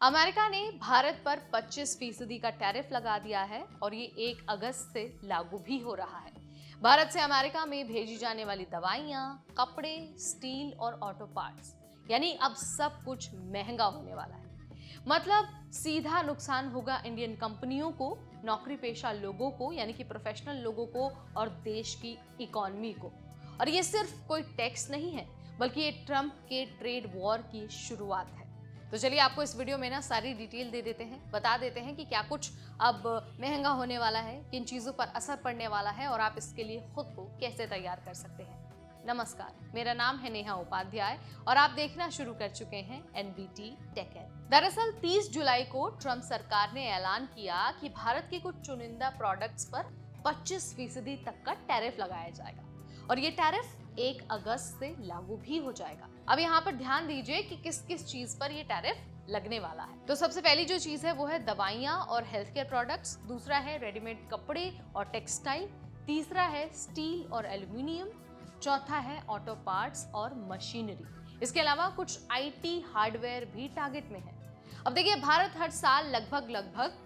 America ने भारत पर 25% का टैरिफ लगा दिया है और ये 1 अगस्त से लागू भी हो रहा है। भारत से अमेरिका में भेजी जाने वाली दवाइयाँ, कपड़े, स्टील और ऑटो पार्ट्स यानी अब सब कुछ महंगा होने वाला है। मतलब सीधा नुकसान होगा इंडियन कंपनियों को, नौकरी पेशा लोगों को यानी कि प्रोफेशनल लोगों को और देश की इकोनॉमी को। और ये सिर्फ कोई टैक्स नहीं है, बल्कि ये ट्रंप के ट्रेड वॉर की शुरुआत है। तो चलिए आपको इस वीडियो में ना सारी डिटेल दे देते हैं, बता देते हैं कि क्या कुछ अब महंगा होने वाला है, किन चीज़ों पर असर पड़ने वाला है और आप इसके लिए खुद को कैसे तैयार कर सकते हैं। नमस्कार, मेरा नाम है नेहा उपाध्याय और आप देखना शुरू कर चुके हैं एनबीटी टेक एड। दरअसल 30 जुलाई को ट्रंप सरकार ने ऐलान किया कि भारत के कुछ चुनिंदा प्रोडक्ट्स पर 25% तक का टैरिफ लगाया जाएगा और ये टैरिफ 1 अगस्त से लागू भी हो जाएगा। अब यहाँ पर ध्यान दीजिए कि किस किस चीज पर ये टैरिफ लगने वाला है। तो सबसे पहली जो चीज है वो है दवाइयाँ और हेल्थ केयर प्रोडक्ट्स, दूसरा है रेडीमेड कपड़े और टेक्सटाइल, तीसरा है स्टील और एल्यूमिनियम, चौथा है ऑटो पार्ट्स और मशीनरी। इसके अलावा कुछ आईटी हार्डवेयर भी टारगेट में है। अब देखिए, भारत हर साल लगभग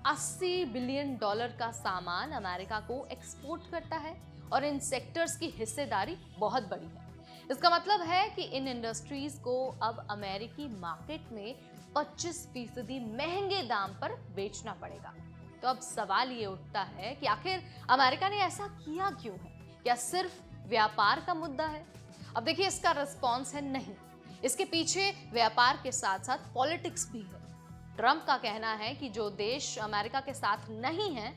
80 बिलियन डॉलर का सामान अमेरिका को एक्सपोर्ट करता है और इन सेक्टर्स की हिस्सेदारी बहुत बड़ी है। इसका मतलब है कि इन इंडस्ट्रीज को अब अमेरिकी मार्केट में 25% महंगे दाम पर बेचना पड़ेगा। तो अब सवाल ये उठता है कि आखिर अमेरिका ने ऐसा किया क्यों है? क्या सिर्फ व्यापार का मुद्दा है? अब देखिए, इसका रिस्पॉन्स है नहीं। इसके पीछे व्यापार के साथ साथ पॉलिटिक्स भी है। ट्रंप का कहना है कि जो देश अमेरिका के साथ नहीं है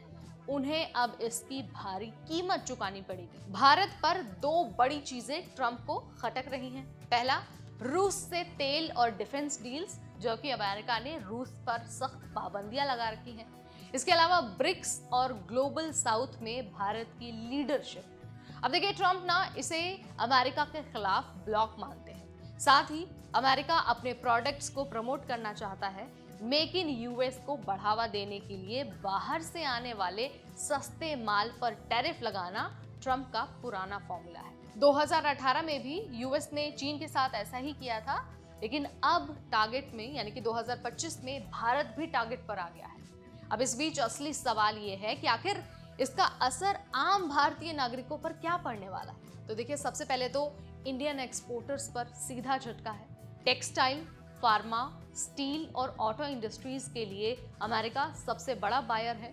उन्हें अब इसकी भारी कीमत चुकानी पड़ेगी। भारत पर 2 बड़ी चीजें ट्रंप को खटक रही हैं। पहला, रूस से तेल और डिफेंस डील्स, जो कि अमेरिका ने रूस पर सख्त पाबंदियां लगा रखी हैं। इसके अलावा ब्रिक्स और ग्लोबल साउथ में भारत की लीडरशिप। अब देखिए, ट्रंप ना इसे अमेरिका के खिलाफ ब्लॉक मानते हैं। साथ ही अमेरिका अपने प्रोडक्ट्स को प्रमोट करना चाहता है। मेक इन यूएस को बढ़ावा देने के लिए बाहर से आने वाले सस्ते माल पर टैरिफ लगाना ट्रंप का पुराना फॉर्मूला है। 2018 में भी यूएस ने चीन के साथ ऐसा ही किया था, लेकिन अब टारगेट में यानी कि 2025 में भारत भी टारगेट पर आ गया है। अब इस बीच असली सवाल ये है कि आखिर इसका असर आम भारतीय नागरिकों पर क्या पड़ने वाला है। तो देखिए, सबसे पहले तो इंडियन एक्सपोर्टर्स पर सीधा झटका है। टेक्सटाइल, फार्मा, स्टील और ऑटो इंडस्ट्रीज के लिए अमेरिका सबसे बड़ा बायर है।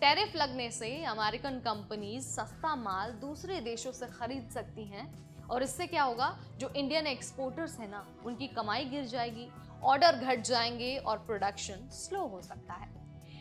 टैरिफ लगने से अमेरिकन कंपनीज सस्ता माल दूसरे देशों से खरीद सकती हैं और इससे क्या होगा, जो इंडियन एक्सपोर्टर्स हैं ना, उनकी कमाई गिर जाएगी, ऑर्डर घट जाएंगे और प्रोडक्शन स्लो हो सकता है।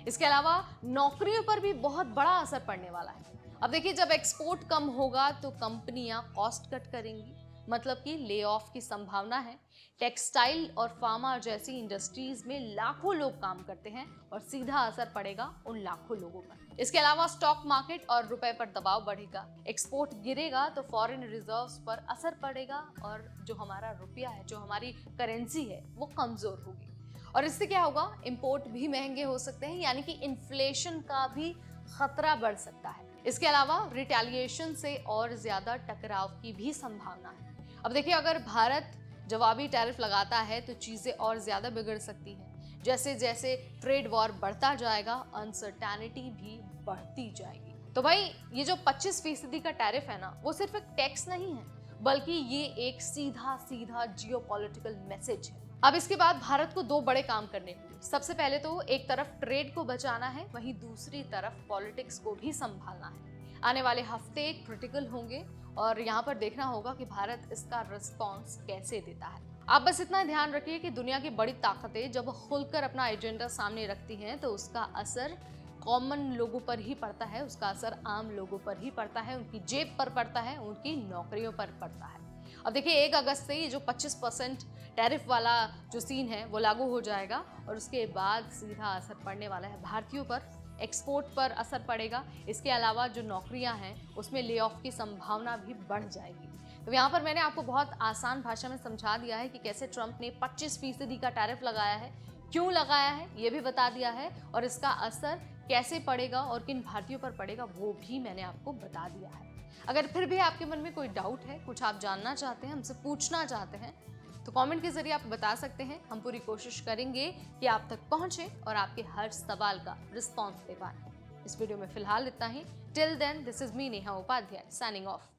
इसके अलावा नौकरियों पर भी बहुत बड़ा असर पड़ने वाला है। अब देखिए, जब एक्सपोर्ट कम होगा तो कंपनियां कॉस्ट कट करेंगी, मतलब कि ले ऑफ की संभावना है। टेक्सटाइल और फार्मा जैसी इंडस्ट्रीज में लाखों लोग काम करते हैं और सीधा असर पड़ेगा उन लाखों लोगों पर। इसके अलावा स्टॉक मार्केट और रुपए पर दबाव बढ़ेगा। एक्सपोर्ट गिरेगा तो फॉरेन रिजर्व्स पर असर पड़ेगा और जो हमारा रुपया है, जो हमारी करेंसी है, वो कमजोर होगी और इससे क्या होगा, इंपोर्ट भी महंगे हो सकते हैं, यानी कि इन्फ्लेशन का भी खतरा बढ़ सकता है। इसके अलावा रिटेलिएशन से और ज्यादा टकराव की भी संभावना है। अब देखिए, अगर भारत जवाबी टैरिफ लगाता है तो चीजें और ज्यादा बिगड़ सकती हैं। जैसे जैसे ट्रेड वॉर बढ़ता जाएगा, अनसर्टेनिटी भी बढ़ती जाएगी। तो भाई, ये जो 25% का टैरिफ है ना, वो सिर्फ एक टैक्स नहीं है, बल्कि ये एक सीधा जियोपॉलिटिकल मैसेज है। अब इसके बाद भारत को 2 बड़े काम करने होंगे। सबसे पहले तो एक तरफ ट्रेड को बचाना है, वहीं दूसरी तरफ पॉलिटिक्स को भी संभालना है। आने वाले हफ्ते क्रिटिकल होंगे और यहाँ पर देखना होगा कि भारत इसका रिस्पॉन्स कैसे देता है। आप बस इतना ध्यान रखिए कि दुनिया की बड़ी ताकतें जब खुलकर अपना एजेंडा सामने रखती हैं तो उसका असर कॉमन लोगों पर ही पड़ता है, उसका असर आम लोगों पर ही पड़ता है, उनकी जेब पर पड़ता है, उनकी नौकरियों पर पड़ता है। अब देखिए, 1 अगस्त से ये जो 25% टैरिफ वाला जो सीन है वो लागू हो जाएगा और उसके बाद सीधा असर पड़ने वाला है भारतीयों पर, एक्सपोर्ट पर असर पड़ेगा। इसके अलावा जो नौकरियां हैं उसमें ले ऑफ की संभावना भी बढ़ जाएगी। तो यहाँ पर मैंने आपको बहुत आसान भाषा में समझा दिया है कि कैसे ट्रंप ने 25% का टैरिफ लगाया है, क्यों लगाया है ये भी बता दिया है और इसका असर कैसे पड़ेगा और किन भारतीयों पर पड़ेगा वो भी मैंने आपको बता दिया है। अगर फिर भी आपके मन में कोई डाउट है, कुछ आप जानना चाहते हैं, हमसे पूछना चाहते हैं, तो कमेंट के जरिए आप बता सकते हैं, हम पूरी कोशिश करेंगे कि आप तक पहुंचे और आपके हर सवाल का रिस्पॉन्स दे पाए। इस वीडियो में फिलहाल इतना ही। Till then, this is me Neha Upadhyay signing of.